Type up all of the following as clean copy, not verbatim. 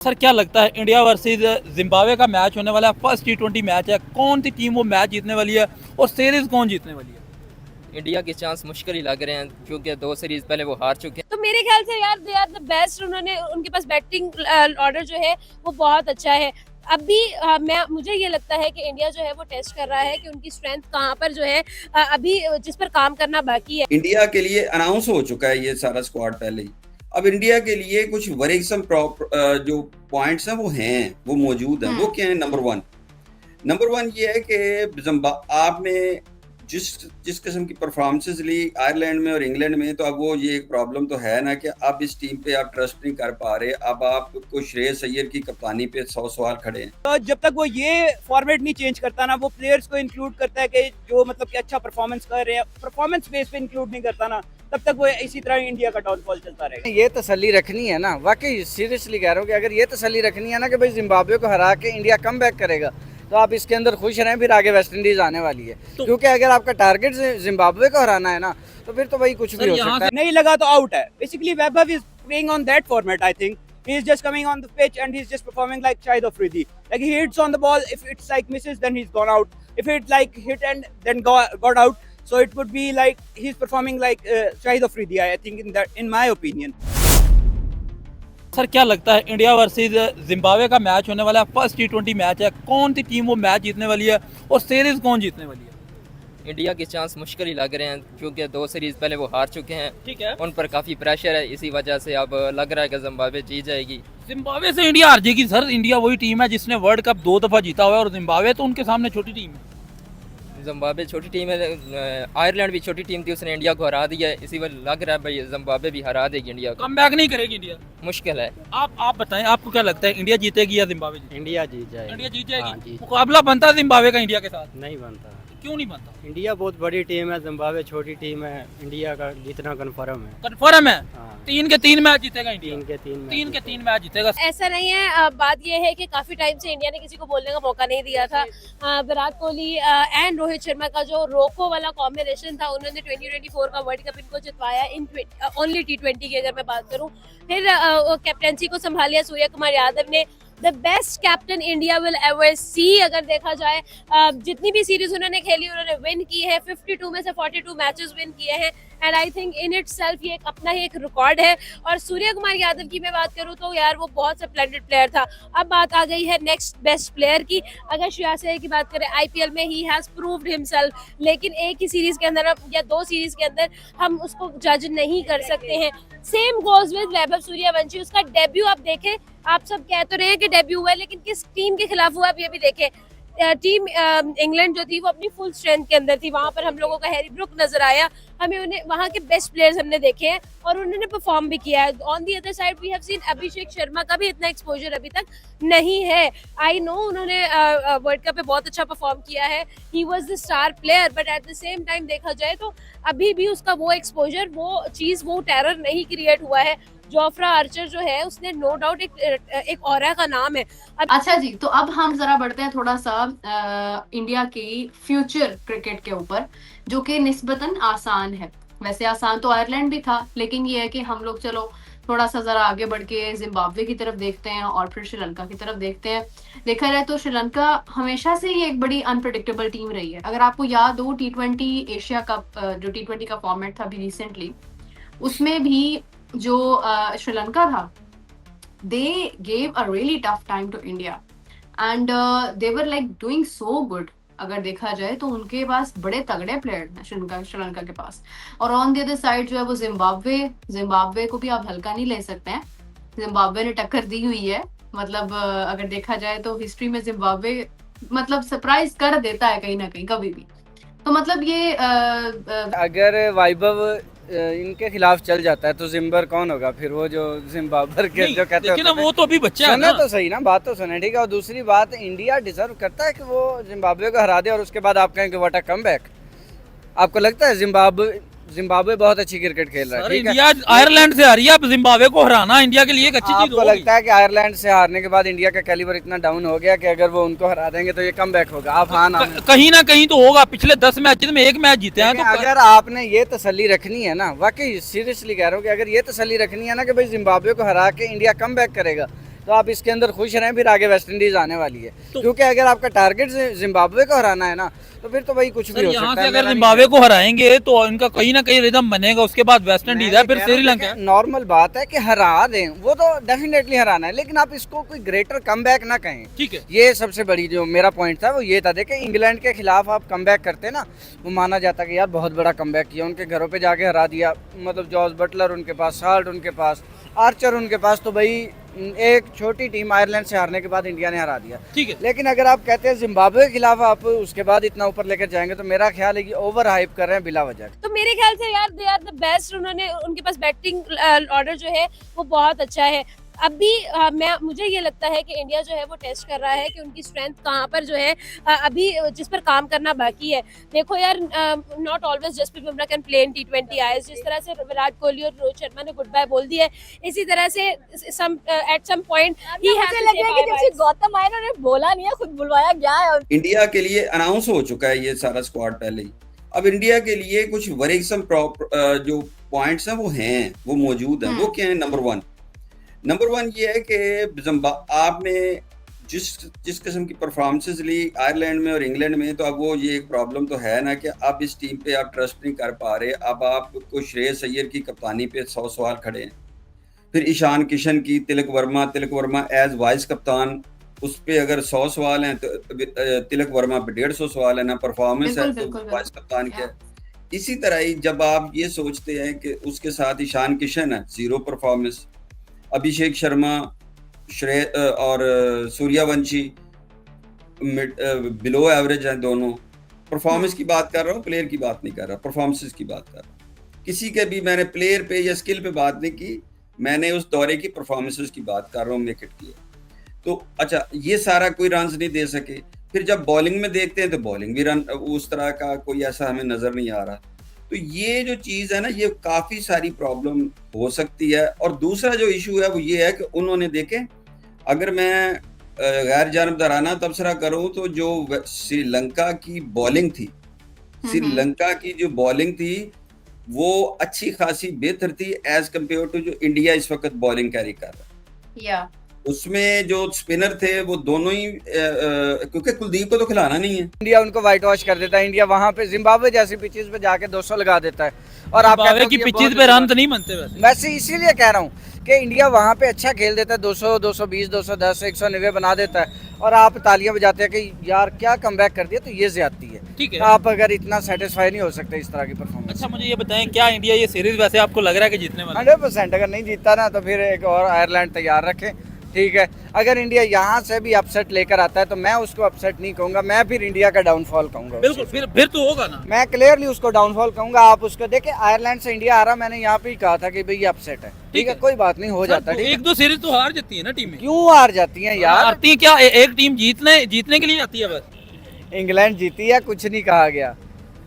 Sir क्या लगता है इंडिया वर्सेस जिम्बाब्वे का मैच होने वाला है, फर्स्ट टी20 मैच है, कौन सी टीम वो मैच जीतने वाली है और सीरीज कौन जीतने वाली है? इंडिया के चांस मुश्किल ही लग रहे हैं क्योंकि 2 सीरीज पहले वो हार चुके हैं। तो मेरे ख्याल से यार दे आर द बेस्ट। उन्होंने उनके पास बैटिंग ऑर्डर जो है वो बहुत अच्छा है। अभी मुझे ये लगता है कि इंडिया जो है वो टेस्ट कर रहा है कि उनकी स्ट्रेंथ कहाँ पर जो है अभी जिस पर काम करना बाकी है। इंडिया के लिए अनाउंस हो चुका है ये सारा स्क्वाड पहले ही। अब इंडिया के लिए कुछ वरीसम जो पॉइंट्स हैं वो मौजूद हैं। वो क्या है? नंबर वन ये है कि आपने जिस किस्म की परफॉर्मेंसेस ली आयरलैंड में और इंग्लैंड में, तो अब वो ये एक प्रॉब्लम तो है ना कि अब इस टीम पे आप ट्रस्ट नहीं कर पा रहे। अब आपको श्रेयस अय्यर की कप्तानी पे 100 सवाल खड़े हैं। तो जब तक वो ये फॉर्मेट नहीं चेंज करता ना, वो प्लेयर्स को इंक्लूड करता है कि जो मतलब कि अच्छा परफॉर्मेंस कर रहे हैं, परफॉर्मेंस बेस पे इंक्लूड नहीं करता ना, तब तक वो इसी तरह इंडिया का डाउनफॉल चलता रहेगा। ये तसल्ली रखनी है ना, वाकई सीरियसली कह रहा हूँ कि अगर ये तसल्ली रखनी है ना कि भाई जिम्बाब्वे को हरा के इंडिया कम बैक करेगा, तो आप इसके अंदर खुश रहें। फिर आगे वेस्ट इंडीज आने वाली है, क्योंकि अगर आपका टारगेट जिम्बाब्वे को हराना है ना, तो फिर तो भाई कुछ भी हो सकता है। नहीं लगा तो आउट है। Basically Vaibhav is playing on that format. I think he is just coming on the pitch and he's just performing like Shahid Afridi. Like he hits on the ball, if it's like misses then he's gone out, if it's like hit and then got out, so it would be like he's performing like Shahid Afridi, I think, in my opinion. Sir क्या लगता है India versus Zimbabwe का match होने वाला है, first टी20 match है, कौन सी team वो मैच जीतने वाली है और सीरीज कौन जीतने वाली है? इंडिया के चांस मुश्किल ही लग रहे हैं क्योंकि 2 सीरीज पहले वो हार चुके हैं। ठीक है, उन पर काफ़ी प्रेशर है, इसी वजह से अब लग रहा है कि जिम्बाब्वे जीत जाएगी। जिम्बाब्वे से इंडिया हार जाएगी सर। इंडिया वही टीम है जिसने वर्ल्ड कप 2 दफा जीता हुआ है और जिम्बाब्वे तो उनके सामने छोटी टीम है। जिम्बाब्वे छोटी टीम है, आयरलैंड भी छोटी टीम थी, उसने इंडिया को हरा दिया है। इसी वजह लग रहा है भाई जिम्बाब्वे भी हरा देगी इंडिया को। कम बैक नहीं करेगी इंडिया, मुश्किल है। आप बताएं, आपको क्या लगता है इंडिया जीतेगी या जिम्बाब्वे जीतेगी? इंडिया जीत जाएगी। इंडिया जीत जाएगी। हाँ, जीत। मुकाबला बनता है जिम्बाब्वे का इंडिया के साथ? नहीं बनता। क्यों नहीं बनता? इंडिया बहुत बड़ी टीम है, जिम्बाब्वे छोटी टीम है। इंडिया का जीतना कन्फर्म है। कन्फर्म है? हाँ। 3 के 3 मैच जीतेगा इंडिया। 3 के 3 मैच जीतेगा। ऐसा नहीं है। बात यह है कि काफी टाइम से इंडिया ने किसी को बोलने का मौका नहीं दिया था। विराट कोहली एंड रोहित शर्मा का जो रोको वाला कॉम्बिनेशन था, उन्होंने 2024 का वर्ल्ड कप इनको जितवाया इन ओनली टी20 की अगर मैं बात करूं। फिर कैप्टनसी को संभालिया सूर्य कुमार यादव ने। The best captain India will ever see. अगर देखा जाए जितनी भी सीरीज उन्होंने खेली उन्होंने विन की है। 52 में से 42 मैचेस विन किए हैं and I think in it self ये अपना ही एक रिकॉर्ड है। और सूर्य कुमार यादव की मैं बात करूं तो यार वो बहुत स्प्लेंडेड प्लेयर था। अब बात आ गई है नेक्स्ट बेस्ट प्लेयर की। अगर श्रेयस अय्यर की बात करें, आईपीएल में ही हैज प्रूव्ड हिमसेल्फ, लेकिन एक ही सीरीज के अंदर या 2 सीरीज के अंदर हम उसको जज नहीं कर सकते हैं। Same goes with Vaibhav Suryavanshi. उसका डेब्यू आप देखें, आप सब कह तो रहे हैं कि डेब्यू हुआ है, लेकिन किस टीम के खिलाफ हुआ आप ये भी देखें। टीम इंग्लैंड जो थी वो अपनी फुल स्ट्रेंथ के अंदर थी। वहां पर हम लोगों का हैरी ब्रुक नजर आया, हमें उन्हें वहां के बेस्ट प्लेयर्स हमने देखे हैं और उन्होंने परफॉर्म भी किया है। On the other side we have seen Abhishek Sharma का भी इतना एक्सपोजर अभी तक नहीं है। आई नो उन्होंने वर्ल्ड कप पे बहुत अच्छा परफॉर्म किया है, he was the star player, but at the same time देखा जाए तो अभी भी उसका वो एक्सपोजर, वो चीज, वो टेरर नहीं क्रिएट हुआ है। जोफ्रा आर्चर जो है उसने नो डाउट एक ऑरा का नाम है। अच्छा जी, तो अब हम जरा बढ़ते हैं थोड़ा सा इंडिया की फ्यूचर क्रिकेट के ऊपर, जो कि निस्बतन आसान है। वैसे आसान तो आयरलैंड भी था, लेकिन ये है कि हम लोग चलो थोड़ा सा जरा आगे बढ़ के जिम्बाब्वे की तरफ देखते हैं और फिर श्रीलंका की तरफ देखते हैं। देखा जाए तो श्रीलंका हमेशा से ही एक बड़ी अनप्रेडिक्टेबल टीम रही है। अगर आपको याद हो T20 एशिया कप, जो T20 का फॉर्मेट था अभी रिसेंटली, उसमें भी जो श्रीलंका था, they gave a really tough time to India and they were like doing so good। अगर देखा जाए तो उनके पास बड़े तगड़े प्लेयर हैं श्रीलंका के पास। और ऑन द अदर साइड जो है वो जिम्बाब्वे को भी आप हल्का नहीं ले सकते हैं। जिम्बाब्वे ने टक्कर दी हुई है। मतलब अगर देखा जाए तो हिस्ट्री में जिम्बाब्वे मतलब सरप्राइज कर देता है कहीं ना कहीं कभी भी। तो मतलब ये अगर वैभव इनके खिलाफ चल जाता है तो जिम्बर कौन होगा फिर? वो जो जिम्बाब्वे के जो कहते हैं ना, वो तो अभी बच्चा है ना। तो सही ना, बात तो सुने, ठीक है। और दूसरी बात, इंडिया डिजर्व करता है कि वो जिम्बाब्वे को हरा दे और उसके बाद आप कहें कि व्हाट अ कमबैक। आपको लगता है जिम्बाब्वे बहुत अच्छी क्रिकेट खेल रहा है? इंडिया आयरलैंड से हारी है, अब जिम्बाब्वे को हराना इंडिया के लिए एक अच्छी चीज होगी। लगता है कि आयरलैंड से हारने के बाद इंडिया का कैलिबर इतना डाउन हो गया कि अगर वो उनको हरा देंगे तो ये कमबैक होगा? आप हाँ ना कहीं ना कहीं तो होगा। पिछले 10 मैचेस में 1 मैच जीते हैं। तो अगर आपने ये तसल्ली रखनी है ना, वाकई सीरियसली कह रहा हूँ कि अगर ये तसल्ली रखनी है ना कि भाई जिम्बाब्वे को हरा के इंडिया कमबैक करेगा, तो तो आप इसके अंदर खुश रहें, फिर आगे वेस्ट इंडीज आने वाली है। क्योंकि अगर आपका टारगेट जिम्बाब्वे को हराना है ना, तो फिर तो भाई कुछ भी हो यहाँ सकता से है। अगर जिम्बाब्वे को हराएंगे तो इनका कहीं ना कहीं रिदम बनेगा, उसके बाद वेस्ट इंडीज है, फिर श्रीलंका है। नॉर्मल बात है कि हरा दें, वो तो डेफिनेटली हराना है, लेकिन आप इसको कोई ग्रेटर कमबैक ना कहें। ठीक है, ये सबसे बड़ी जो मेरा पॉइंट था वो ये था। देखिए इंग्लैंड के खिलाफ आप कमबैक करते ना, वो माना जाता कि यार बहुत बड़ा कमबैक किया, उनके घरों पे जाके हरा दिया, मतलब जॉर्ज बटलर उनके पास, साल्ट उनके पास, आर्चर उनके पास, तो भाई एक छोटी टीम आयरलैंड से हारने के बाद इंडिया ने हरा दिया। ठीक है। लेकिन अगर आप कहते हैं जिम्बाब्वे के खिलाफ आप उसके बाद इतना ऊपर लेकर जाएंगे, तो मेरा ख्याल है कि ओवर हाइप कर रहे हैं बिला वजह। तो मेरे ख्याल से यार दे आर द बेस्ट, उन्होंने उनके पास बैटिंग ऑर्डर जो है वो बहुत अच्छा है। अभी मुझे ये लगता है कि इंडिया जो है वो टेस्ट कर रहा है कि उनकी स्ट्रेंथ कहाँ पर जो है अभी जिस पर काम करना बाकी है। देखो यार, not always Jasprit Bumrah can play in T20 आईज, जिस तरह से विराट कोहली और रोहित शर्मा ने गुड बाय बोल दी है, इसी तरह से at some point he has to say bye bye. Gautam आए उन्होंने बोला नहीं है, खुद बुलवाया गया है। इंडिया के लिए अनाउंस हो चुका है ये सारा स्क्वाड पहले ही। अब इंडिया के लिए कुछ वरीसम जो पॉइंट्स हैं वो मौजूद हैं। वो क्या है? नंबर वन ये है कि आपने जिस किस्म की परफॉर्मेंसेस ली आयरलैंड में और इंग्लैंड में, तो अब वो ये एक प्रॉब्लम तो है ना कि अब इस टीम पे आप ट्रस्ट नहीं कर पा रहे। अब आपको श्रेयस अय्यर की कप्तानी पे 100 सवाल खड़े हैं, फिर ईशान किशन की, तिलक वर्मा एज वाइस कप्तान, उस पे अगर 100 सवाल हैं तो तिलक वर्मा पे 150 सवाल है ना, परफॉर्मेंस है तो वाइस कप्तान क्या है। इसी तरह ही जब आप ये सोचते हैं कि उसके साथ ईशान किशन है, 0 परफॉर्मेंस, अभिषेक शर्मा और सूर्यवंशी बिलो एवरेज हैं दोनों। परफॉर्मेंस की बात कर रहा हूँ, प्लेयर की बात नहीं कर रहा, परफॉर्मेंसेस की बात कर रहा हूँ। किसी के भी मैंने प्लेयर पे या स्किल पे बात नहीं की, मैंने उस दौरे की परफॉर्मेंसेस की बात कर रहा हूँ, मेक इट क्लियर। तो अच्छा, ये सारा कोई रन्स नहीं दे सके, फिर जब बॉलिंग में देखते हैं तो बॉलिंग भी रन उस तरह का कोई ऐसा हमें नजर नहीं आ रहा। तो ये जो चीज़ है ना, ये काफ़ी सारी प्रॉब्लम हो सकती है। और दूसरा जो इशू है वो ये है कि उन्होंने देखें, अगर मैं गैर जानबदाराना तबसरा करूं तो जो श्रीलंका की बॉलिंग थी, श्रीलंका की जो बॉलिंग थी वो अच्छी खासी बेहतर थी एज कम्पेयर टू जो इंडिया इस वक्त बॉलिंग कैरी कर रहा है। उसमें जो स्पिनर थे वो दोनों ही क्योंकि कुलदीप को तो खिलाना नहीं है, इंडिया उनको व्हाइट वॉश कर देता है। इंडिया वहां पे जिम्बाब्वे जैसी पिचेस पे जाके 200 लगा देता है। और आप कहते हो की कि पिचेस पे रन तो नहीं बनते वैसे इसीलिए कह रहा हूँ कि इंडिया वहां पे अच्छा खेल देता है, 200, 220, 210, 190 बना देता है, और आप तालियां बजाते हैं कि यार क्या कमबैक कर दिया। तो ये ज्यादती है। ठीक है, तो आप अगर इतना सेटिस्फाई नहीं हो सकते इस तरह की परफॉर्मेंस। अच्छा मुझे ये बताएं, क्या इंडिया ये सीरीज वैसे आपको लग रहा है कि जीतने वाला? 100%। अगर नहीं जीतता ना तो फिर एक और आयरलैंड तैयार रखें, ठीक है। अगर इंडिया यहाँ से भी अपसेट लेकर आता है तो मैं उसको अपसेट नहीं कहूंगा, मैं फिर इंडिया का डाउनफॉल कहूंगा। बिल्कुल, फिर तो होगा ना, मैं क्लियरली उसको डाउनफॉल कहूंगा। आप उसको देखें, आयरलैंड से इंडिया आ रहा, मैंने यहाँ पे ही कहा था कि भाई ये अपसेट है, ठीक है, कोई बात नहीं, हो जाता है। एक दो सीरीज तो हार जाती है ना टीमें। क्यों हार जाती हैं यार? हारती है क्या? एक टीम जीतने के लिए आती है बस। इंग्लैंड जीती है, कुछ नहीं कहा गया।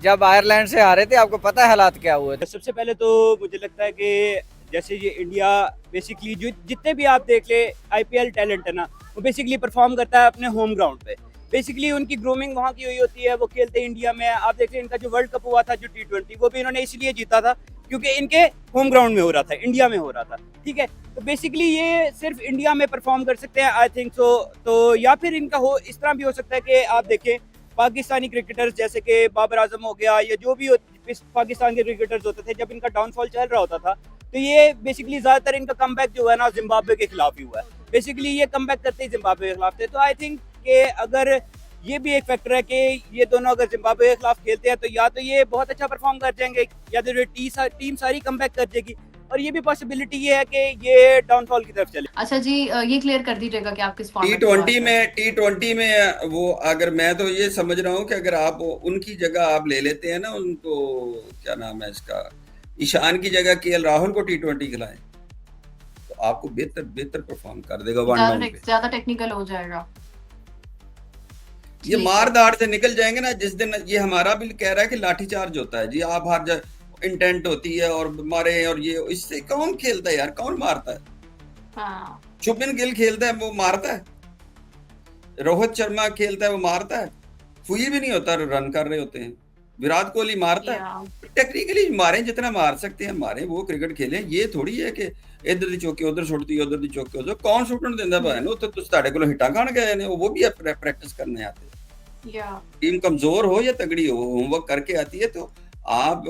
जब आयरलैंड से हारे थे, आपको पता है हालात क्या हुए थे। सबसे पहले तो मुझे लगता है कि जैसे ये इंडिया बेसिकली जितने भी आप देख ले IPL टैलेंट है ना, वो बेसिकली परफॉर्म करता है अपने होम ग्राउंड पे। बेसिकली उनकी ग्रूमिंग वहाँ की हुई होती है, वो खेलते हैं इंडिया में। आप देख लें, इनका जो वर्ल्ड कप हुआ था जो T20, वो भी इन्होंने इसलिए जीता था क्योंकि इनके होम ग्राउंड में हो रहा था, इंडिया में हो रहा था, ठीक है। तो बेसिकली ये सिर्फ इंडिया में परफॉर्म कर सकते हैं, आई थिंक सो। तो या फिर इनका इस तरह भी हो सकता है कि आप देखें पाकिस्तानी क्रिकेटर्स जैसे कि बाबर आजम हो गया, या जो भी पाकिस्तान के क्रिकेटर्स होते थे, जब इनका डाउनफॉल चल रहा होता था, तो ये बेसिकली ज्यादातर इनका कमबैक जो है ना जिम्बाब्वे के खिलाफ ही हुआ है। बेसिकली ये कमबैक करते ही जिम्बाब्वे के खिलाफ थे। तो आई थिंक कि अगर ये भी एक फैक्टर है कि ये दोनों अगर जिम्बाब्वे के खिलाफ खेलते हैं तो या तो ये बहुत अच्छा परफॉर्म कर जाएंगे, या तो टीम सारी कमबैक कर जाएगी, और ये भी पॉसिबिलिटी ये है कि ये डाउनफॉल की तरफ चले। अच्छा जी, ये क्लियर कर दीजिएगा कि आप किस T20 में वो, अगर मैं तो ये समझ रहा हूँ कि अगर आप उनकी जगह आप ले लेते हैं ना, उनको क्या नाम है इसका, ईशान की जगह KL राहुल को T20 खिलाएं तो आपको बेहतर परफॉर्म कर देगा। वन डाउन पे ज्यादा टेक्निकल हो जाएगा, ये मार दाड़ से निकल जाएंगे ना। जिस दिन ये हमारा बिल कह रहा है कि लाठीचार्ज होता है जी, आप हार जाए, इंटेंट होती है और मारे, और ये इससे कौन खेलता है यार, कौन मारता है? हाँ। शुभमन गिल खेलता है वो मारता है, रोहित शर्मा खेलता है वो मारता है, फुई भी नहीं होता, रन कर रहे होते हैं। विराट कोहली मारता है, Yeah. टेक्निकली मारें जितना मार सकते हैं मारें, वो क्रिकेट खेलें। ये थोड़ी है कि इधर दी चौकी उधर सुटती, उधर दी चौकी उधर। कौन सुटन देंदा भाई नो, तो ਤੁਹਾਡੇ ਕੋਲ ਹਿੱਟਾਂ ਖਾਣ ਗਏ ਨੇ, वो भी प्रैक्टिस करने आते हैं। Yeah. टीम कमजोर हो या तगड़ी हो, होमवर्क करके आती है। तो आप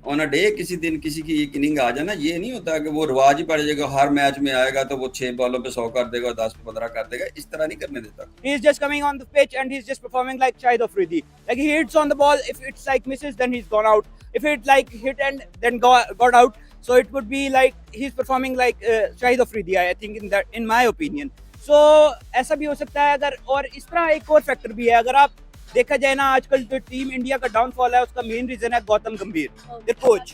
ऑन अ डे किसी दिन किसी की एक इनिंग आ जाना, ये नहीं होता कि वो रिवाज ही पड़ जाएगा, हर मैच में आएगा तो वो 6 बॉलों पे 100 कर देगा, 10 पे 15 कर देगा। इस तरह नहीं करने देता। He is just coming on the pitch and he's just performing like Shahid Afridi. Like he hits on the ball, if it's like misses, then he's gone out. If it like hit and then got out, so it would be like he's performing like Shahid Afridi, I think in my opinion. So ऐसा भी हो सकता है अगर, और इस तरह एक और फैक्टर भी है, अगर आप देखा जाए ना, आजकल जो टीम इंडिया का डाउनफॉल है उसका मेन रीजन है गौतम गंभीर, कोच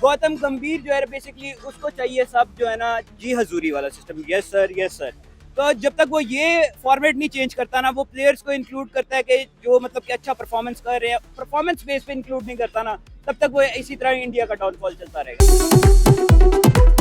गौतम गंभीर जो है बेसिकली उसको चाहिए सब जो है ना जी हजूरी वाला सिस्टम, यस सर। तो जब तक वो ये फॉर्मेट नहीं चेंज करता ना, वो प्लेयर्स को इंक्लूड करता है कि जो मतलब कि अच्छा परफॉर्मेंस कर रहे हैं, परफॉर्मेंस बेस पे इंक्लूड नहीं करता ना, तब तक वो इसी तरह इंडिया का डाउनफॉल चलता रहेगा।